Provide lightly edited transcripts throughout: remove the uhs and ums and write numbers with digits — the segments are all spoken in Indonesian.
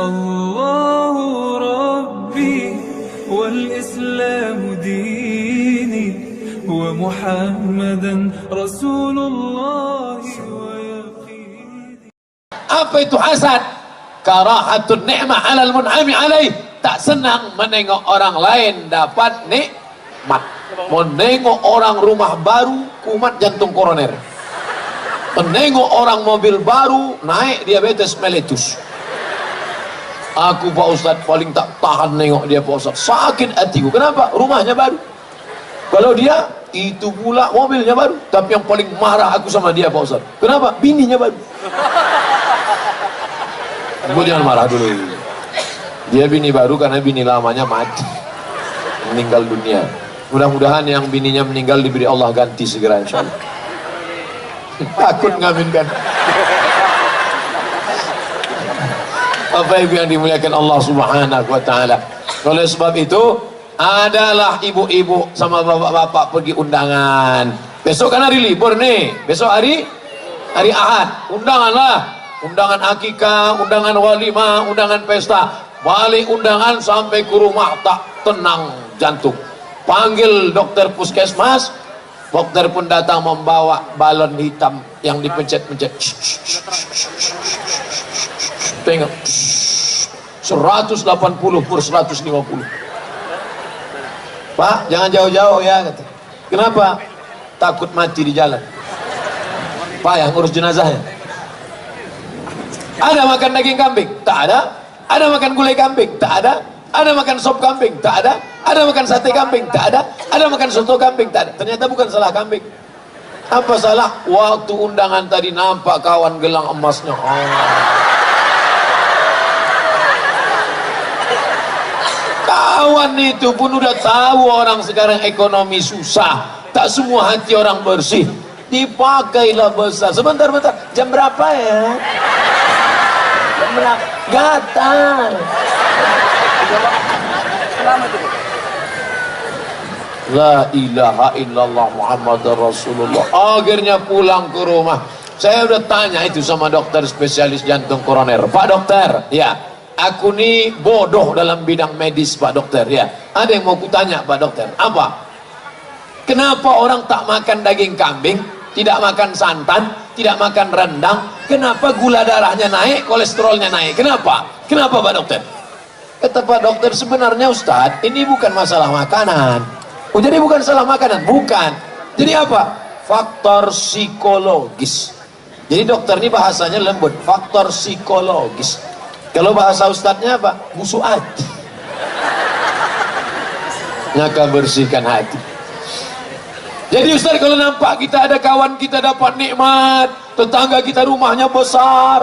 الله ربي والإسلام ديني ومحمدا رسول الله ويقيني. Apa itu hasad? Karahatun ni'mah 'alal mun'ami alaih. Tak senang menengok orang lain dapat nikmat. Menengok orang rumah baru kumat jantung koroner. Menengok orang mobil baru naik diabetes meletus. Aku Pak Ustadz paling tak tahan nengok dia Pak Ustadz. Sakit hatiku. Kenapa? Rumahnya baru. Kalau dia itu pula mobilnya baru. Tapi yang paling marah aku sama dia Pak Ustadz. Kenapa? Bininya baru. Gue jangan marah dulu. Dia bini baru karena bini lamanya mati, meninggal dunia. Mudah-mudahan yang bininya meninggal diberi Allah ganti segera insyaallah. Takut ngaminkan. Bapak Ibu yang dimuliakan Allah Subhanahu wa taala. Oleh sebab itu, adalah ibu-ibu sama bapak-bapak pergi undangan. Besok kan hari libur nih. Besok hari Ahad. Undanganlah. Undangan akikah, undangan walimah, undangan pesta. Balik undangan sampai ke rumah tak tenang jantung. Panggil dokter puskesmas. Dokter pun datang membawa balon hitam yang dipencet-pencet. Tengok 180 per 150. Pak, jangan jauh-jauh ya kata. Kenapa? Takut mati di jalan. Pak yang ngurus jenazahnya. Ada makan daging kambing? Tak ada. Ada makan gulai kambing? Tak ada. Ada makan sop kambing? Tak ada. Ada makan sate kambing? Tak ada. Ada makan soto kambing? Tak ada. Ternyata bukan salah kambing. Apa salah? Waktu undangan tadi nampak kawan gelang emasnya. Kawan itu pun udah tahu orang sekarang ekonomi susah. Tak semua hati orang bersih. Dipakailah besar. Sebentar. Jam berapa ya? Jam berapa? Gatal. La ilaha illallah Muhammad Rasulullah. Akhirnya pulang ke rumah. Saya udah tanya itu sama dokter spesialis jantung koroner. Pak dokter, ya, aku nih bodoh dalam bidang medis Pak dokter, ya. Ada yang mau kutanya Pak dokter. Apa? Kenapa orang tak makan daging kambing, tidak makan santan, tidak makan rendang? Kenapa gula darahnya naik, kolesterolnya naik? Kenapa? Kenapa Pak dokter? Kata Pak dokter, sebenarnya Ustadz, ini bukan masalah makanan. Oh, jadi bukan salah makanan? Bukan. Jadi apa? Faktor psikologis. Jadi dokter ini bahasanya lembut. Faktor psikologis. Kalau bahasa Ustadznya apa? Busuk hati. Maka bersihkan hati. Jadi Ustadz, kalau nampak kita ada kawan kita dapat nikmat, tetangga kita rumahnya besar,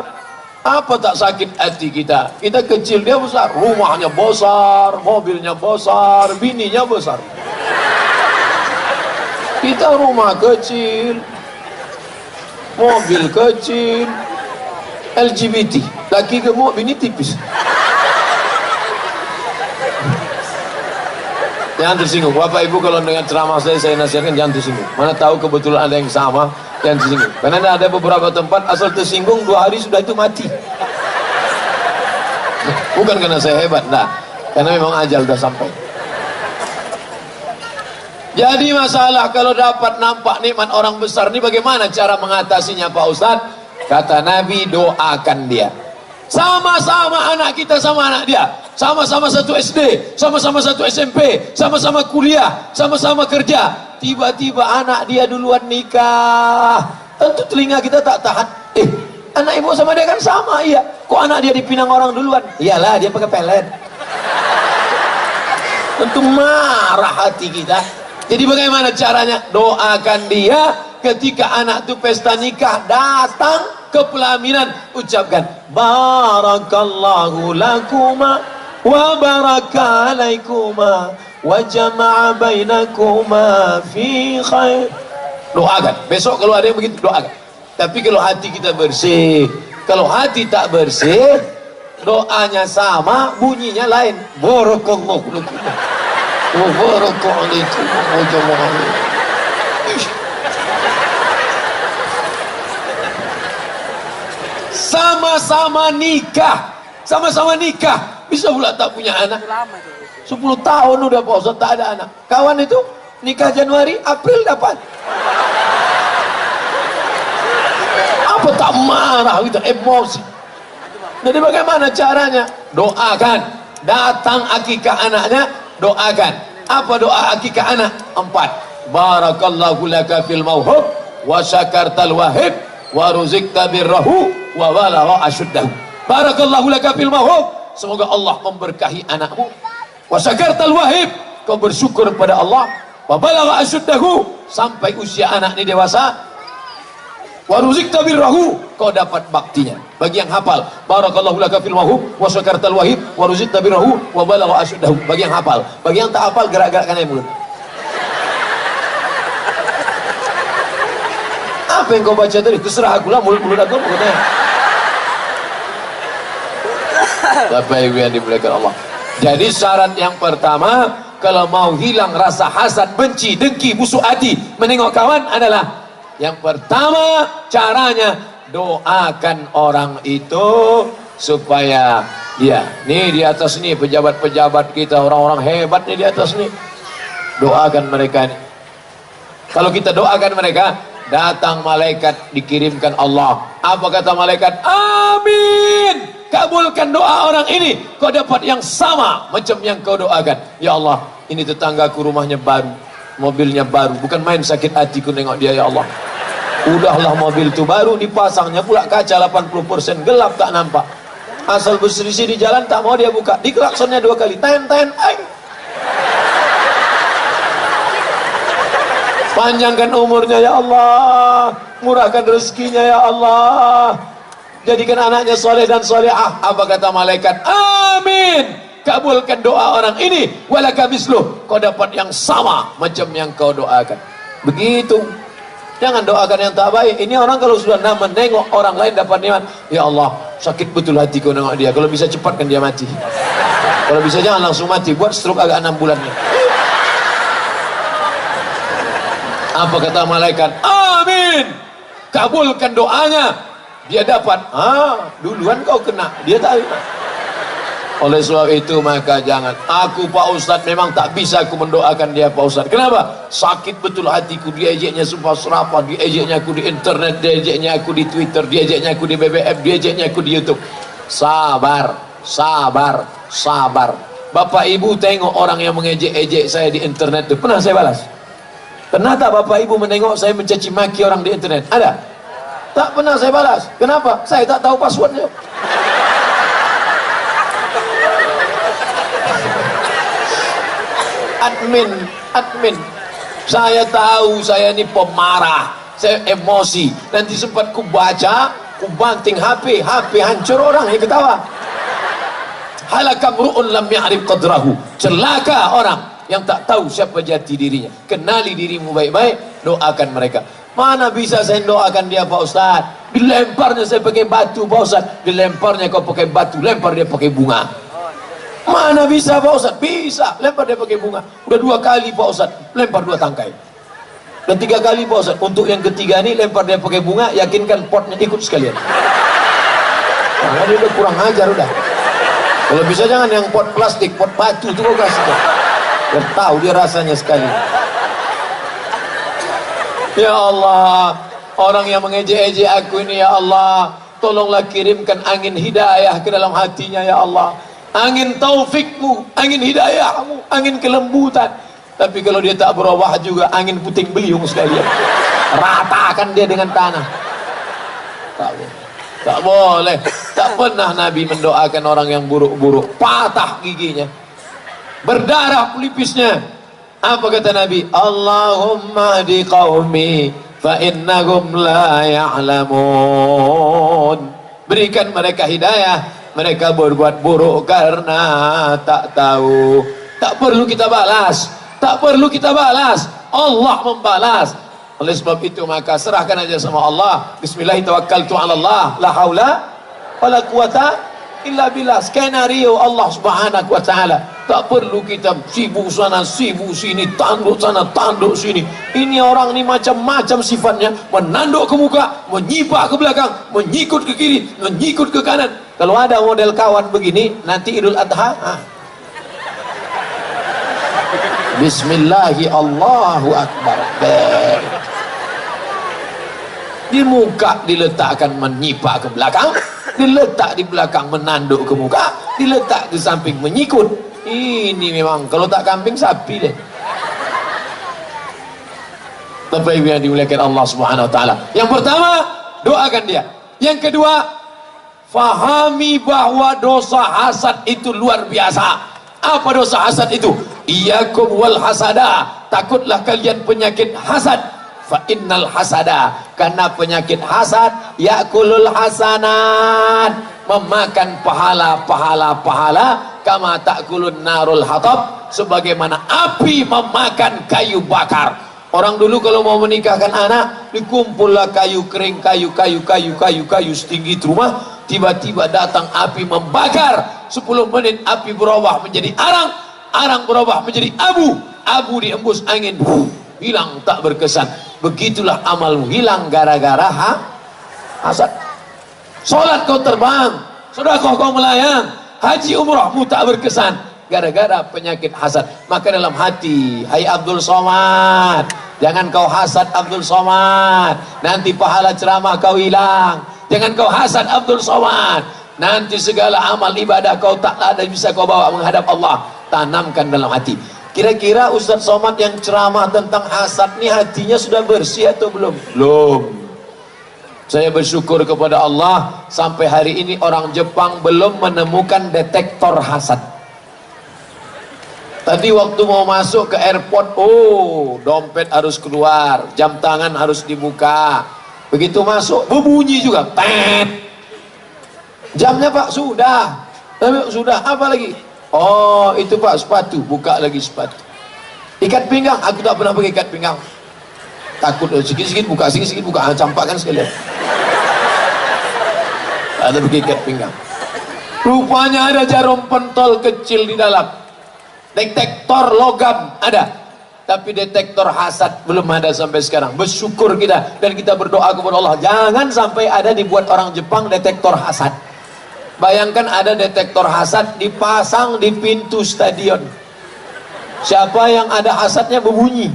apa tak sakit hati kita? Kita kecil, dia besar. Rumahnya besar, mobilnya besar, bininya besar. Kita rumah kecil, mobil kecil, LGBT, laki gemuk, bini tipis. Jangan tersinggung. Bapak Ibu kalau dengan ceramah saya nasihatkan jangan tersinggung. Mana tahu kebetulan ada yang sama, jangan tersinggung. Karena ada beberapa tempat asal tersinggung 2 hari sudah itu mati. Bukan karena saya hebat, nah, karena memang ajal sudah sampai. Jadi masalah kalau dapat nampak nikmat orang besar ini bagaimana cara mengatasinya Pak Ustadz? Kata Nabi, doakan dia. Sama-sama anak kita sama anak dia. Sama-sama satu SD, sama-sama satu SMP, sama-sama kuliah, sama-sama kerja. Tiba-tiba anak dia duluan nikah. Tentu telinga kita tak tahan. Anak ibu sama dia kan sama, iya. Kok anak dia dipinang orang duluan? Iyalah, dia pakai pelet. Tentu marah hati kita. Jadi bagaimana caranya? Doakan dia ketika anak itu pesta nikah, datang ke pelaminan, ucapkan barakallahu lakuma wa baraka alaikuma wa jama'a bainakuma fi khair. Doakan. Besok kalau ada yang begitu, doakan. Tapi kalau hati kita bersih, kalau hati tak bersih, doanya sama, bunyinya lain. Barakallahu lakuma wa baraka alaikuma wa jama'a bainakuma. Sama-sama nikah, Sama-sama nikah, bisa pula tak punya anak. 10 tahun udah Pak Ustaz tak ada anak. Kawan itu nikah Januari, April dapat. Apa tak marah gitu, emosi. Jadi bagaimana caranya? Doakan. Datang akikah anaknya, doakan. Apa doa akikah anak? 4. Barakallahu laka fil mauhub wa syakartal wahib wa ruzikta birrahu wa balagha asyuddahu. Barakallahu laka fil mauhub. Semoga Allah memberkahi anakmu. Wa syakartal wahib. Kau bersyukur pada Allah. Wa balagha asyuddahu. Sampai usia anak ini dewasa. Wa ruzikta birrahu, kau dapat baktinya. Bagi yang hafal, barakallahu laka fil mauhub wa syakartal wahib wa ruzikta birrahu wa balagha asyuddahu. Bagi yang hafal. Bagi yang tak hafal, gerak-gerakkan aja mulut. Apa yang kau baca tadi? Terserah aku lah, mulut-mulut aku pokoknya. Bapak Ibu yang dimuliakan Allah. Jadi syarat yang pertama, kalau mau hilang rasa hasad, benci, dengki, busuk hati menengok kawan adalah yang pertama, caranya doakan orang itu supaya ya, nih di atas nih pejabat-pejabat kita, orang-orang hebat nih di atas nih. Doakan mereka nih. Kalau kita doakan mereka, datang malaikat, dikirimkan Allah. Apa kata malaikat? Amin. Kabulkan doa orang ini. Kau dapat yang sama macam yang kau doakan. Ya Allah, ini tetanggaku rumahnya baru, mobilnya baru, bukan main sakit hatiku nengok dia ya Allah. Udahlah mobil itu baru dipasangnya pula kaca 80% gelap tak nampak. Asal berselisih di jalan tak mau dia buka. Diklaksonnya 2 kali. Ten. Panjangkan umurnya ya Allah. Murahkan rezekinya ya Allah. Jadikan anaknya soleh dan solehah. Apa kata malaikat? Amin. Kabulkan doa orang ini. Walaka misluh. Kau dapat yang sama macam yang kau doakan. Begitu. Jangan doakan yang tak baik. Ini orang kalau sudah menengok orang lain dapat nikmat, ya Allah, sakit betul hatiku nengok dia. Kalau bisa cepatkan dia mati. Kalau bisa jangan langsung mati. Buat stroke agak 6 bulannya. Apa kata malaikat? Amin. Kabulkan doanya. Dia dapat. Duluan kau kena. Dia tak. Oleh sebab itu maka jangan. Aku Pak Ustadz memang tak bisa aku mendoakan dia Pak Ustadz. Kenapa? Sakit betul hatiku. Diejeknya sumpah serapah. Diejeknya aku di internet. Diejeknya aku di Twitter. Diejeknya aku di BBM. Diejeknya aku di YouTube. Sabar. Bapak Ibu tengok orang yang mengejek-ejek saya di internet itu. Pernah saya balas? Pernah tak Bapak Ibu menengok saya mencaci maki orang di internet? Ada? Tak pernah saya balas. Kenapa? Saya tak tahu passwordnya. Admin, saya tahu saya ini pemarah, saya emosi. Nanti sempat ku baca, ku banting HP hancur orang yang ketawa. Halakam ru'un lam ya'rif qadrahu. Celaka orang yang tak tahu siapa jati dirinya. Kenali dirimu baik-baik, doakan mereka. Mana bisa saya doakan dia Pak Ustaz? Dilemparnya saya pakai batu Pak Ustaz. Dilemparnya kau pakai batu, lempar dia pakai bunga. Mana bisa Pak Ustaz? Bisa, lempar dia pakai bunga. Udah 2 kali Pak Ustaz, lempar 2 tangkai. Dan 3 kali Pak Ustaz. Untuk yang ketiga ini lempar dia pakai bunga, yakinkan potnya ikut sekalian. Karena dia udah kurang ajar udah. Kalau bisa jangan yang pot plastik, pot batu itu kau kasih. Biar tahu dia rasanya sekali. Ya Allah, orang yang mengejek-ejek aku ini ya Allah, tolonglah kirimkan angin hidayah ke dalam hatinya ya Allah. Angin taufikmu, angin hidayahmu, angin kelembutan. Tapi kalau dia tak berubah juga, angin puting beliung sekalian. Ratakan dia dengan tanah. Tak boleh. Tak pernah Nabi mendoakan orang yang buruk-buruk. Patah giginya, berdarah pelipisnya. Apa kata Nabi? Allahumma di qaumi fa innahum la ya'lamun. Berikan mereka hidayah. Mereka berbuat buruk karena tak tahu. Tak perlu kita balas. Allah membalas. Oleh sebab itu maka serahkan aja sama Allah. Bismillahirrahmanirrahim. La haula wala quwata illa billah. Skenario Allah Subhanahu wa taala. Tak perlu kita sibuk sana sibuk sini, tanduk sana tanduk sini. Ini orang ini macam-macam sifatnya. Menanduk ke muka, menyibak ke belakang, menyikut ke kiri, menyikut ke kanan. Kalau ada model kawan begini, nanti Idul Adha, Bismillahi Allahu Akbar. Di muka diletakkan menyipak ke belakang, diletak di belakang menanduk ke muka, diletak di samping menyikut. Ini memang kalau tak kambing sapi deh. Bapak Ibu yang dimuliakan Allah Subhanahu wa taala. Yang pertama, doakan dia. Yang kedua, fahami bahwa dosa hasad itu luar biasa. Apa dosa hasad itu? Iyyakum wal hasada. Takutlah kalian penyakit hasad. Fa innal hasada, karena penyakit hasad yakulul hasanat, memakan pahala kama takulun narul hatab, sebagaimana api memakan kayu bakar. Orang dulu kalau mau menikahkan anak, dikumpullah kayu kering, kayu setinggi rumah, tiba-tiba datang api membakar. 10 menit api berubah menjadi arang berubah menjadi abu diembus angin, hilang tak berkesan. Begitulah amalmu hilang gara-gara hasad. Salat kau terbang, sedekah kau melayang, haji umrahmu tak berkesan gara-gara penyakit hasad. Maka dalam hati, hai Abdul Somad, jangan kau hasad Abdul Somad, nanti pahala ceramah kau hilang. Jangan kau hasad Abdul Somad, nanti segala amal ibadah kau tak ada bisa kau bawa menghadap Allah. Tanamkan dalam hati. Kira-kira Ustaz Somad yang ceramah tentang hasad ini hatinya sudah bersih atau belum? Belum. Saya bersyukur kepada Allah, sampai hari ini orang Jepang belum menemukan detektor hasad. Tadi waktu mau masuk ke airport, dompet harus keluar, jam tangan harus dibuka. Begitu masuk, berbunyi juga, tet. Jamnya Pak sudah, apa lagi? Oh itu Pak sepatu, buka lagi sepatu. Ikat pinggang, aku tak pernah pakai ikat pinggang. Takut sikit-sikit buka, campakkan sekalian. Ada pakai ikat pinggang. Rupanya ada jarum pentol kecil di dalam. Detektor logam ada, tapi detektor hasad belum ada sampai sekarang. Bersyukur kita dan kita berdoa kepada Allah, jangan sampai ada dibuat orang Jepang detektor hasad. Bayangkan ada detektor hasad dipasang di pintu stadion. Siapa yang ada hasadnya berbunyi.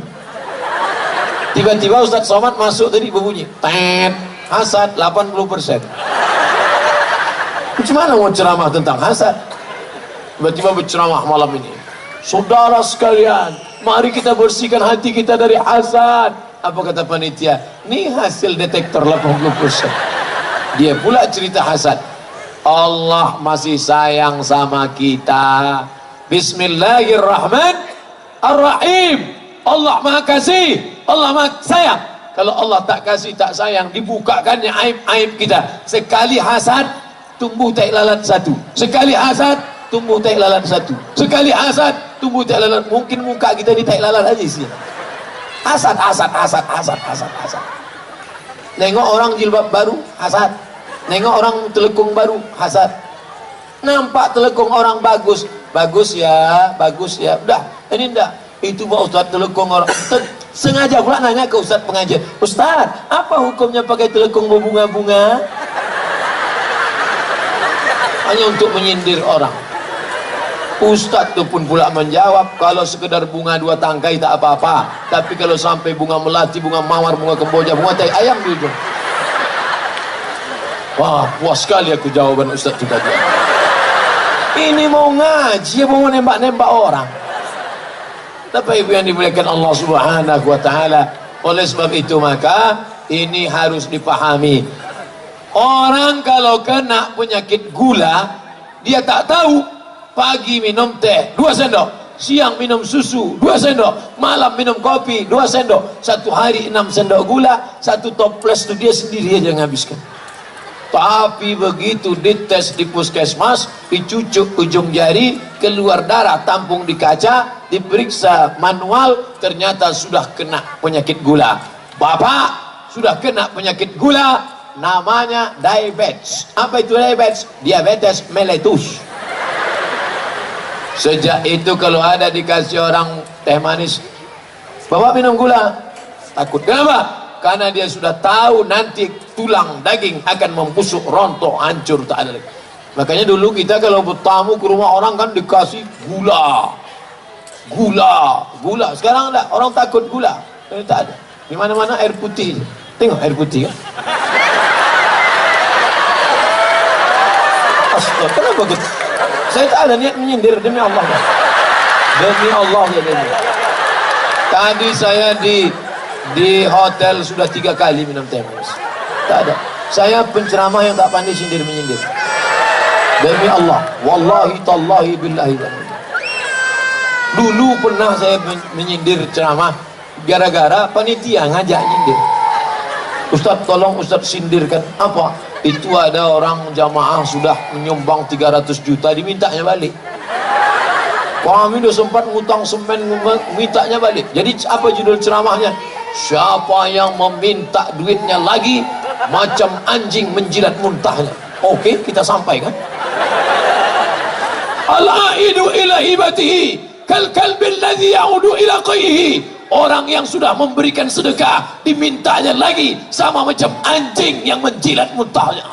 Tiba-tiba Ustaz Somad masuk tadi berbunyi, tet, hasad 80%. Gimana mau ceramah tentang hasad? Tiba-tiba berceramah malam ini, saudara sekalian, mari kita bersihkan hati kita dari hasad. Apa kata panitia? Ini hasil detektor 80%. Dia pula cerita hasad. Allah masih sayang sama kita. Bismillahirrahmanirrahim. Allah maha kasih, Allah maha sayang. Kalau Allah tak kasih, tak sayang, dibukakannya aib-aib kita. Sekali hasad, tumbuh tai lalat satu. Sekali hasad, tumbuh tai lalat satu. Sekali hasad, tumbuh tai lalat. Mungkin muka kita di tai lalat aja sih. Hasad. Nengok orang jilbab baru, hasad. Nengok orang telekung baru, hasad. Nampak telekung orang bagus ya. Udah, ini enggak. Itu Pak Ustaz telekung orang. Sengaja pula nanya ke Ustaz pengajian, Ustaz, apa hukumnya pakai telekung berbunga-bunga? Hanya untuk menyindir orang. Ustaz itu pun pula menjawab, kalau sekedar bunga 2 tangkai tak apa-apa, tapi kalau sampai bunga melati, bunga mawar, bunga kemboja, bunga tai ayam di ujung. Wah, puas sekali aku jawaban Ustaz itu tadi. Ini mau ngaji, mau nembak-nembak orang. Tapi Ibu yang dimuliakan Allah Subhanahu wa taala, oleh sebab itu maka ini harus dipahami. Orang kalau kena penyakit gula, dia tak tahu. Pagi minum teh 2 sendok, siang minum susu 2 sendok, malam minum kopi 2 sendok. Satu hari 6 sendok gula, 1 toples itu dia sendiri aja menghabiskan. Tapi begitu dites di puskesmas, dicucuk ujung jari, keluar darah, tampung di kaca, diperiksa manual, ternyata sudah kena penyakit gula. Bapak sudah kena penyakit gula, namanya diabetes. Apa itu diabetes? Diabetes mellitus. Sejak itu kalau ada dikasih orang teh manis, Bapak minum gula, takut. Kenapa? Karena dia sudah tahu nanti tulang daging akan membusuk, rontok, hancur, tak ada lagi. Makanya dulu kita kalau bertamu ke rumah orang kan dikasih gula. Sekarang enggak, orang takut gula. Tak ada. Di mana-mana air putih. Tengok air putih kan. Astaga, kenapa gitu? Saya tak ada niat menyindir, demi Allah. Demi Allah ya demi. Tadi saya di hotel sudah 3 kali minum teh manis. Tak ada. Saya penceramah yang tak pandai sindir menyindir. Demi Allah, wallahi tallahi billahi. Dulu pernah saya menyindir ceramah gara-gara panitia ngajak nyindir. Ustaz tolong Ustaz sindirkan. Apa? Itu ada orang jamaah sudah menyumbang 300 juta dimintanya balik. Kami udah sempat ngutang semen mintanya balik. Jadi apa judul ceramahnya? Siapa yang meminta duitnya lagi macam anjing menjilat muntahnya. Oke, kita sampaikan. Al-aidu ila hibatihi kal kalbil ladzi ya'udu ila qayhi. Orang yang sudah memberikan sedekah dimintanya lagi sama macam anjing yang menjilat muntahnya.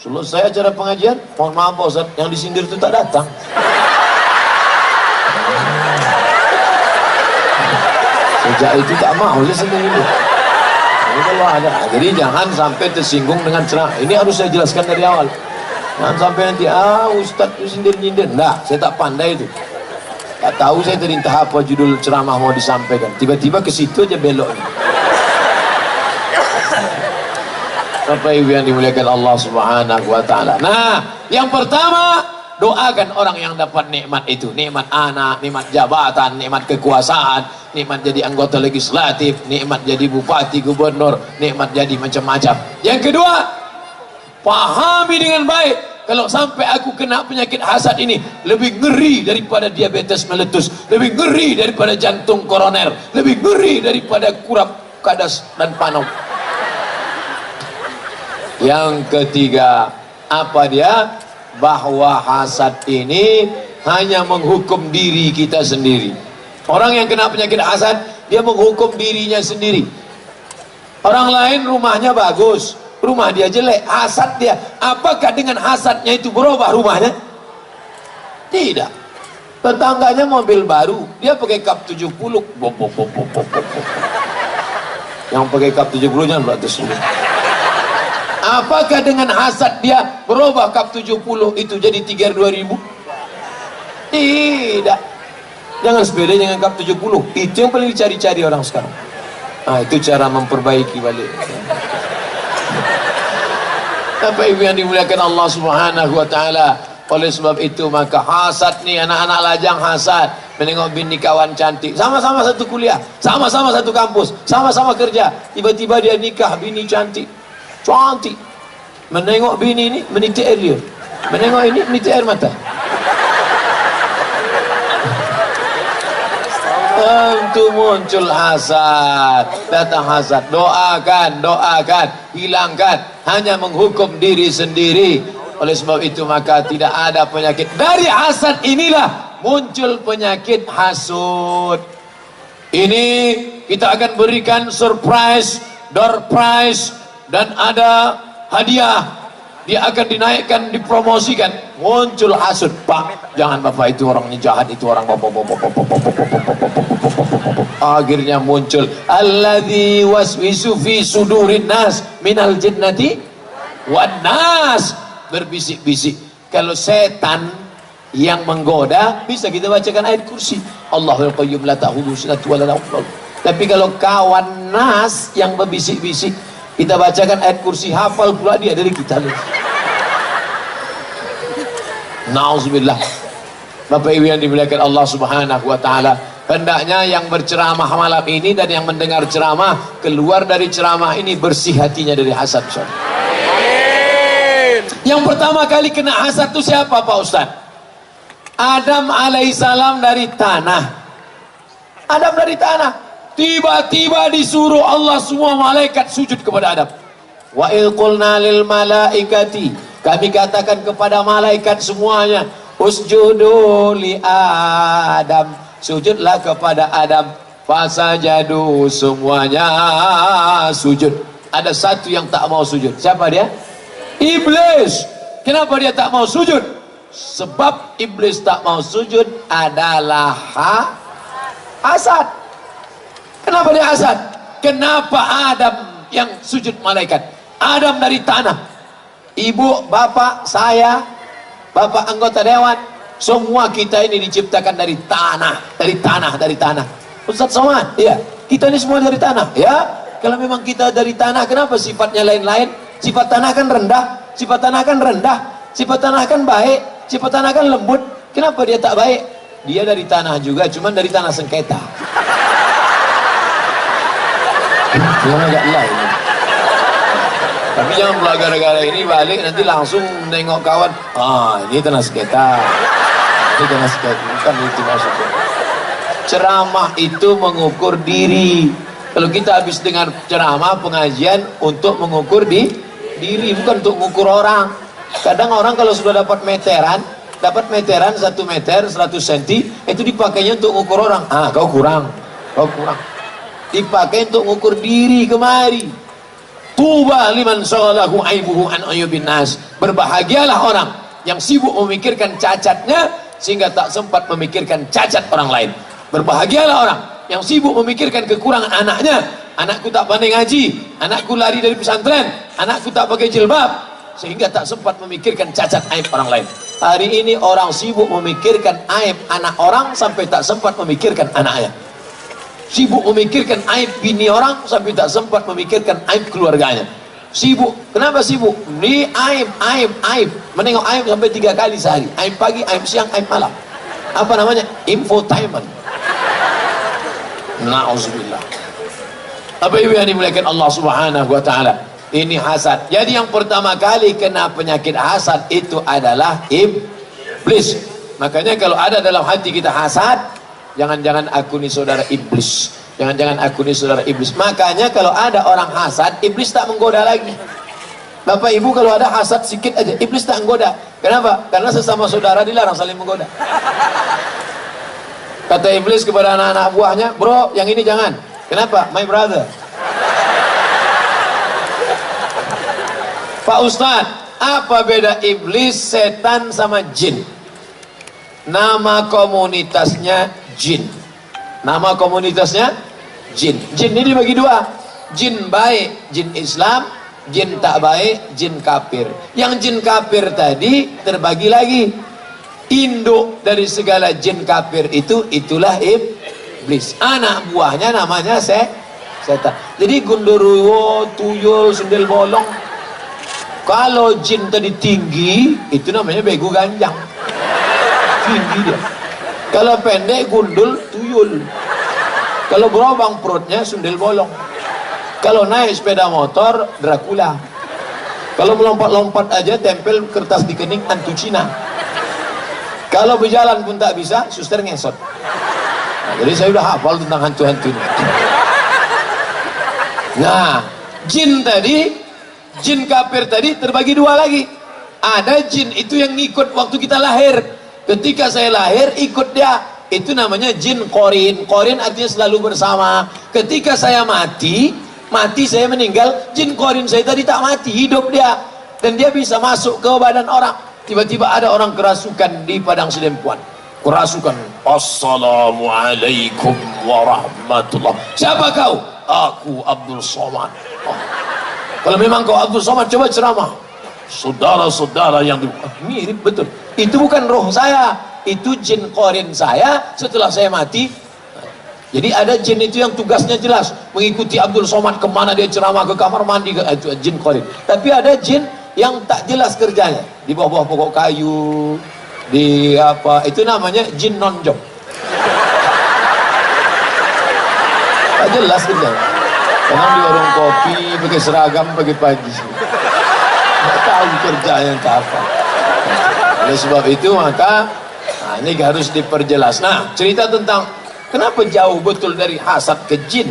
Selesai acara pengajian, mohon maaf Pak Ustaz, yang disindir itu tak datang. Sejak itu tak mau saya sendiri. Ini kalau ada, jadi jangan sampai tersinggung dengan ceramah. Ini harus saya jelaskan dari awal. Jangan sampai nanti Ustaz itu sindir-nyindir. Enggak, saya tak pandai itu. Tak tahu saya tadi entah apa judul ceramah mau disampaikan. Tiba-tiba ke situ aja belok. Bapak Ibu yang dimuliakan Allah Subhanahu wa taala. Nah, yang pertama, doakan orang yang dapat nikmat itu. Nikmat anak, nikmat jabatan, nikmat kekuasaan, nikmat jadi anggota legislatif, nikmat jadi bupati, gubernur, nikmat jadi macam-macam. Yang kedua, pahami dengan baik. Kalau sampai aku kena penyakit hasad ini, lebih ngeri daripada diabetes meletus, lebih ngeri daripada jantung koroner, lebih ngeri daripada kurap kadas dan panom. Yang ketiga, apa dia? Bahwa hasad ini hanya menghukum diri kita sendiri. Orang yang kena penyakit hasad, dia menghukum dirinya sendiri. Orang lain rumahnya bagus, rumah dia jelek, hasad dia. Apakah dengan hasadnya itu berubah rumahnya? Tidak. Tetangganya mobil baru, dia pakai kap 70. Yang pakai kap 70 jangan beratus. Apakah dengan hasad dia berubah kap 70 itu jadi 32.000? Tidak. Jangan sepeda dengan kap 70. Itu yang paling dicari-cari orang sekarang. Nah, itu cara memperbaiki balik. Bapak Ibu yang dimuliakan Allah Subhanahu wa taala. Oleh sebab itu maka hasad nih, anak-anak lajang hasad menengok bini kawan cantik, sama-sama satu kuliah, sama-sama satu kampus, sama-sama kerja, tiba-tiba dia nikah bini cantik, menengok bini ini menitik air liur, menengok ini menitik air mata. Tentu muncul hasad, datang hasad. Doakan, hilangkan, hanya menghukum diri sendiri. Oleh sebab itu maka tidak ada penyakit. Dari hasad inilah muncul penyakit hasud. Ini kita akan berikan surprise, door prize, dan ada hadiah. Dia akan dinaikkan, dipromosikan. Muncul hasud. Pak, jangan Bapak itu orangnya jahat, itu orang akhirnya muncul alladzi waswisu fi sudurin nas minal jinnati wan nas, berbisik-bisik. Kalau setan yang menggoda bisa kita bacakan ayat kursi, Allahul qayyum la ta'khudhuhu sinatun wa la nawm. Tapi kalau kawan nas yang berbisik-bisik, kita bacakan ayat kursi, hafal pula dia dari kita. Nauzubillah. Bapak Ibu yang dimuliakan Allah Subhanahu wa taala, hendaknya yang berceramah malam ini dan yang mendengar ceramah keluar dari ceramah ini bersih hatinya dari hasad. Amin. Yang pertama kali kena hasad itu siapa Pak Ustaz? Adam alaihissalam dari tanah. Adam dari tanah. Tiba-tiba disuruh Allah semua malaikat sujud kepada Adam. Wa il qulna lil malaikati, kami katakan kepada malaikat semuanya, usjudu li Adam, sujudlah kepada Adam. Fasajadu, semuanya sujud. Ada satu yang tak mau sujud. Siapa dia? Iblis. Kenapa dia tak mau sujud? Sebab iblis tak mau sujud adalah hasad. Kenapa dia hasad? Kenapa Adam yang sujud malaikat? Adam dari tanah. Ibu, bapak, saya, bapak anggota dewan, semua kita ini diciptakan dari tanah, dari tanah. Ustaz Somad, ya, kita ini semua dari tanah, ya. Kalau memang kita dari tanah, kenapa sifatnya lain-lain? Sifat tanah kan rendah, sifat tanah kan rendah, sifat tanah kan baik, sifat tanah kan lembut. Kenapa dia tak baik? Dia dari tanah juga, cuman dari tanah sengketa. Jangan agak lain. Tapi jangan pula gara-gara ini balik nanti langsung nengok kawan. Ini tanah sengketa. Ini tanah sengketa, bukan itu maksudnya. Ceramah itu mengukur diri. Kalau kita habis dengar ceramah pengajian untuk mengukur diri, bukan untuk mengukur orang. Kadang orang kalau sudah dapat meteran 1 meter 100 cm, itu dipakainya untuk mengukur orang. Kau kurang. Dipakai untuk mengukur diri kemari. Tuba liman shaghalahu aibuhu an ayubin nas. Berbahagialah orang yang sibuk memikirkan cacatnya sehingga tak sempat memikirkan cacat orang lain. Berbahagialah orang yang sibuk memikirkan kekurangan anaknya. Anakku tak pandai ngaji, anakku lari dari pesantren, anakku tak pakai jilbab, sehingga tak sempat memikirkan cacat aib orang lain. Hari ini orang sibuk memikirkan aib anak orang sampai tak sempat memikirkan anaknya. Sibuk memikirkan aib bini orang sampai tak sempat memikirkan aib keluarganya. Sibuk. Kenapa sibuk? Ini aib. Menengok aib sampai 3 kali sehari. Aib pagi, aib siang, aib malam. Apa namanya? Infotainment. Na'udzubillah. Apa ibu yang dimuliakan Allah Subhanahu wa ta'ala? Ini hasad. Jadi yang pertama kali kena penyakit hasad itu adalah iblis. Makanya kalau ada dalam hati kita hasad, jangan-jangan aku ni saudara iblis. Jangan-jangan aku ni saudara iblis. Makanya kalau ada orang hasad, iblis tak menggoda lagi. Bapak ibu kalau ada hasad sikit aja, iblis tak menggoda. Kenapa? Karena sesama saudara dilarang saling menggoda. Kata iblis kepada anak-anak buahnya, bro, yang ini jangan. Kenapa? My brother. Pak Ustadz, apa beda iblis, setan sama jin? Nama komunitasnya jin. Nama komunitasnya jin. Jin ini dibagi 2. Jin baik, jin Islam. Jin tak baik, jin kafir. Yang jin kafir tadi terbagi lagi. Induk dari segala jin kafir itulah iblis. Anak buahnya namanya setan. Jadi gundurwo, tuyul, sundel bolong. Kalau jin tadi tinggi, itu namanya begu ganjang. Tinggi dia. Kalau pendek gundul, tuyul. Kalau berobang perutnya sundel bolong. Kalau naik sepeda motor, Dracula. Kalau melompat-lompat aja tempel kertas di kening, hantu Cina. Kalau berjalan pun tak bisa, suster ngesot. Nah, jadi saya udah hafal tentang hantu-hantu ini. Nah, jin tadi, jin kafir tadi terbagi 2 lagi. Ada jin itu yang ngikut waktu kita lahir. Ketika saya lahir ikut dia. Itu namanya jin korin. Korin artinya selalu bersama. Ketika saya mati saya meninggal, jin korin saya tadi tak mati, hidup dia. Dan dia bisa masuk ke badan orang. Tiba-tiba ada orang kerasukan di padang sedempuan. Kerasukan. Assalamualaikum warahmatullah. Siapa kau? Aku Abdul Somad. Kalau memang kau Abdul Somad, coba ceramah. Saudara-saudara yang mirip betul. Itu bukan roh saya, itu jin korin saya setelah saya mati. Jadi ada jin itu yang tugasnya jelas, mengikuti Abdul Somad kemana dia ceramah, ke kamar mandi, itu jin korin. Tapi ada jin yang tak jelas kerjanya, di bawah-bawah pokok kayu, di apa, itu namanya jin nonjok. Tak jelas kerjanya. Kadang di warung kopi pakai seragam pagi-pagi, nggak tahu kerjanya entah apa. Oleh sebab itu maka ini harus diperjelas. Nah, cerita tentang kenapa jauh betul dari hasad ke jin.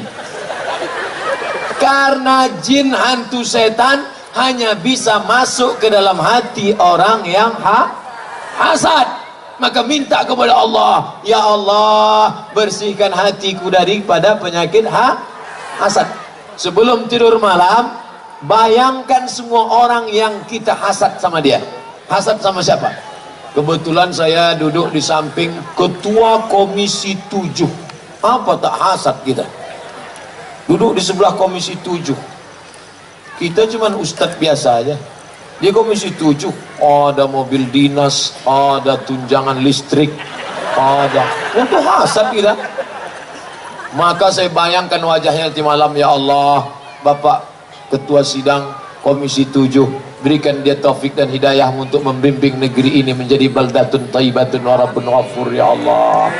Karena jin hantu setan hanya bisa masuk ke dalam hati orang yang hasad. Maka minta kepada Allah, ya Allah, bersihkan hatiku daripada penyakit hasad. Sebelum tidur malam, bayangkan semua orang yang kita hasad sama dia. Hasad sama siapa? Kebetulan saya duduk di samping ketua komisi 7. Apa tak hasad kita? Duduk di sebelah komisi 7. Kita cuman ustadz biasa aja. Di komisi 7 ada mobil dinas, ada tunjangan listrik, ada. Untuk hasad kita. Maka saya bayangkan wajahnya nanti malam, ya Allah, Bapak Ketua Sidang Komisi 7, berikan dia taufik dan hidayah untuk membimbing negeri ini menjadi baldatun thayyibatun wa rabbun ghafur, ya Allah.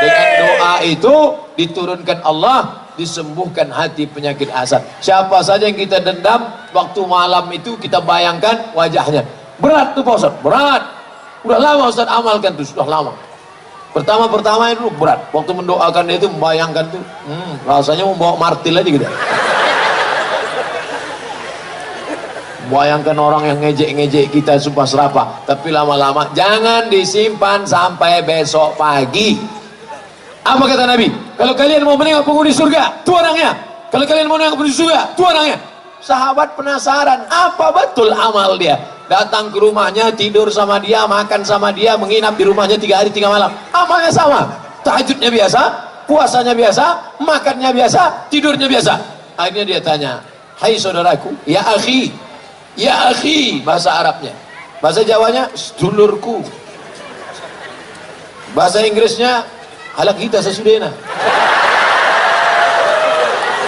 Dengan doa itu diturunkan Allah, disembuhkan hati penyakit hasad. Siapa saja yang kita dendam, waktu malam itu kita bayangkan wajahnya. Berat tuh Pak Ustaz, berat. Udah lama Ustaz amalkan tuh, sudah lama. Pertama itu berat. Waktu mendoakan dia itu membayangkan tuh, rasanya membawa martil aja gitu. Bayangkan orang yang ngejek-ngejek kita sumpah serapah. Tapi lama-lama jangan disimpan sampai besok pagi. Apa kata Nabi? Kalau kalian mau menengok penghuni surga, itu orangnya. Kalau kalian mau menengok penghuni surga, itu orangnya. Sahabat penasaran, apa betul amal dia? Datang ke rumahnya, tidur sama dia, makan sama dia, menginap di rumahnya 3 hari 3 malam. Amalnya sama. Tahajudnya biasa, puasanya biasa, makannya biasa, tidurnya biasa. Akhirnya dia tanya, hai saudaraku, ya akhi, bahasa Arabnya. Bahasa Jawanya, sedulurku. Bahasa Inggrisnya, halak kita sesudena.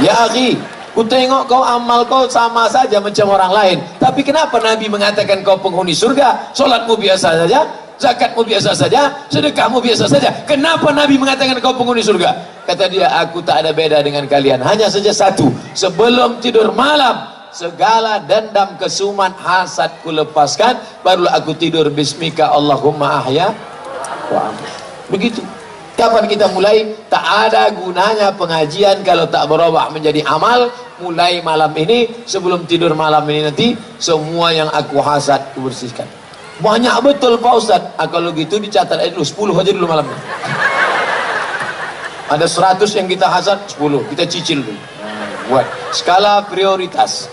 Ya akhi, ku tengok kau amal kau sama saja macam orang lain, tapi kenapa Nabi mengatakan kau penghuni surga? Solatmu biasa saja, zakatmu biasa saja, sedekahmu biasa saja. Kenapa Nabi mengatakan kau penghuni surga? Kata dia, aku tak ada beda dengan kalian, hanya saja satu, sebelum tidur malam segala dendam, kesuman, hasad ku lepaskan, barulah aku tidur bismika Allahumma ahya wa amin. Begitu. Kapan kita mulai? Tak ada gunanya pengajian kalau tak berubah menjadi amal. Mulai malam ini, sebelum tidur malam ini nanti, semua yang aku hasad ku bersihkan. Banyak betul Pak Ustaz. Kalau gitu dicatat aja dulu, 10 aja dulu malamnya. Ada 100 yang kita hasad, 10 kita cicil dulu. Buat skala prioritas.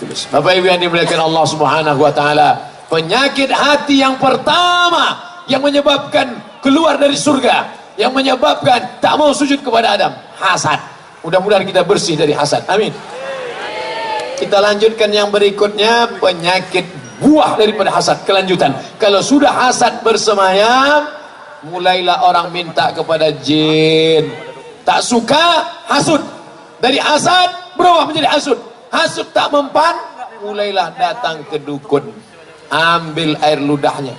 Tulis. Bapak Ibu yang dimuliakan Allah Subhanahu wa taala, penyakit hati yang pertama yang menyebabkan keluar dari surga, yang menyebabkan tak mau sujud kepada Adam, hasad. Mudah-mudahan kita bersih dari hasad. Amin. Kita lanjutkan yang berikutnya, penyakit buah daripada hasad, kelanjutan. Kalau sudah hasad bersemayam, mulailah orang minta kepada jin. Tak suka, hasud. Dari hasad berubah menjadi hasud. Hasud tak mempan, mulailah datang ke dukun. Ambil air ludahnya.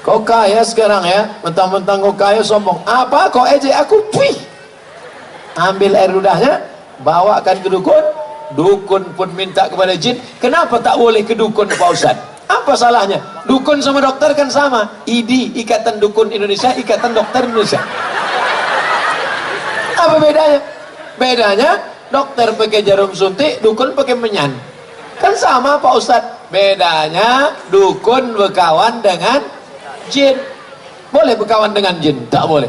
Kau kaya sekarang ya, mentang-mentang kau kaya sombong. Apa kau ejek aku? Puih. Ambil air ludahnya, bawakan ke dukun. Dukun pun minta kepada jin. Kenapa tak boleh ke dukun Pak Ustaz? Apa salahnya? Dukun sama dokter kan sama. IDI, Ikatan Dukun Indonesia, Ikatan Dokter Indonesia. Apa bedanya? Bedanya dokter pakai jarum suntik, dukun pakai menyan. Kan sama Pak Ustaz. Bedanya dukun berkawan dengan jin. Boleh berkawan dengan jin? Tak boleh.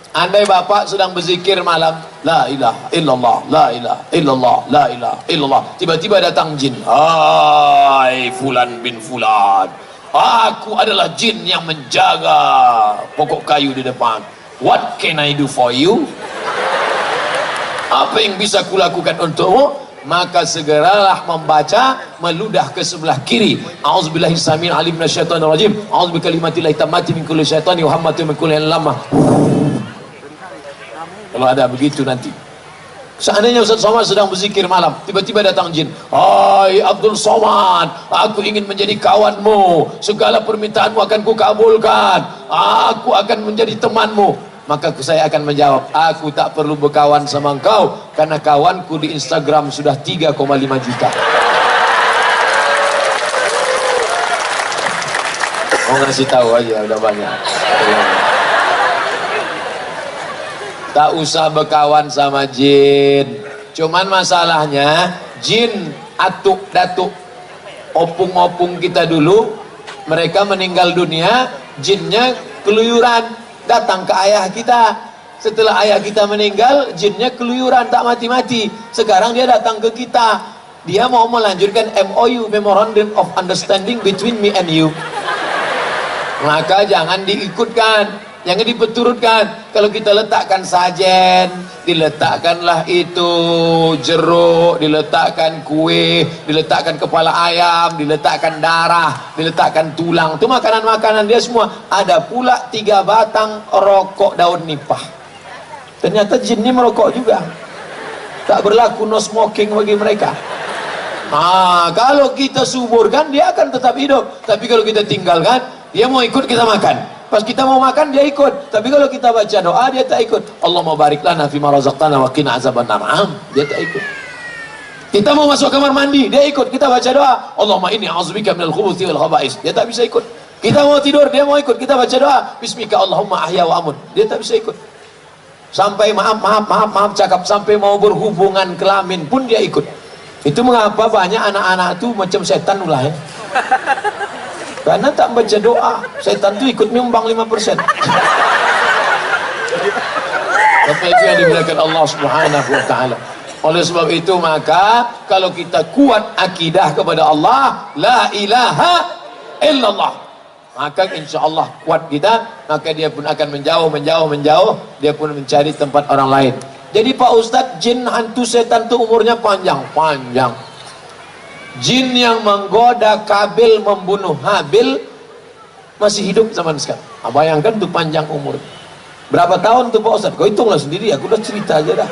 Andai bapak sedang berzikir malam, la ilaha illallah, la ilaha illallah, la ilaha illallah, tiba-tiba datang jin. Hai fulan bin fulan, aku adalah jin yang menjaga pokok kayu di depan. What can I do for you? Apa yang bisa kulakukan untukmu? Maka segeralah membaca, meludah ke sebelah kiri. A'udzubillahi samil alim minasyaitonir rajim. A'udzubikalimatillahit tammati min kulli syaitani wa hammatin min kulli lamah. Kalau ada begitu nanti. Seandainya Ustaz Somad sedang berzikir malam, tiba-tiba datang jin. Hai Abdul Somad, aku ingin menjadi kawanmu. Segala permintaanmu akan kukabulkan. Aku akan menjadi temanmu. Maka saya akan menjawab, aku tak perlu berkawan sama engkau, karena kawanku di Instagram sudah 3,5 juta. Mau ngasih tahu aja, udah banyak. Tak usah berkawan sama jin. Cuman masalahnya, jin atuk-datuk, opung-opung kita dulu, mereka meninggal dunia, jinnya keluyuran. Datang ke ayah kita. Setelah ayah kita meninggal, jinnya keluyuran tak mati-mati. Sekarang dia datang ke kita. dia mau melanjutkan MOU, Memorandum of Understanding between me and you. Maka jangan diikutkan, jangan dipeturutkan. Kalau kita letakkan sajen, diletakkanlah itu jeruk, diletakkan kue, diletakkan kepala ayam, diletakkan darah, diletakkan tulang. Itu makanan-makanan dia semua. Ada pula 3 batang rokok daun nipah. Ternyata jin ini merokok juga. Tak berlaku no smoking bagi mereka. Kalau kita suburkan, dia akan tetap hidup. Tapi kalau kita tinggalkan, dia mau ikut kita makan. Pas kita mau makan, dia ikut. Tapi kalau kita baca doa, dia tak ikut. Allahumma barik lana fima razaqtana wa qina azabannar. Dia tak ikut. Kita mau masuk kamar mandi, dia ikut. Kita baca doa, Allahumma inni a'udzubika minal khubuthi wal khaba'is. Dia tak bisa ikut. Kita mau tidur, dia mau ikut. Kita baca doa, bismika Allahumma ahya wa amut. Dia tak bisa ikut. Sampai maaf cakap, sampai mau berhubungan kelamin pun dia ikut. Itu mengapa banyak anak-anak itu macam setan ulah ya. Karena tak baca doa, setan itu ikut nyumbang 5%. Tapi itu yang dimuliakan Allah Subhanahu wa taala. Oleh sebab itu maka kalau kita kuat akidah kepada Allah, la ilaha illallah, maka insya Allah kuat kita, maka dia pun akan menjauh, dia pun mencari tempat orang lain. Jadi Pak Ustadz, jin hantu setan itu umurnya panjang. Jin yang menggoda Kabil membunuh Habil masih hidup zaman sekarang. Bayangkan tuh panjang umur. Berapa tahun tuh Pak Ustadz? Kau hitunglah sendiri, aku udah cerita aja dah.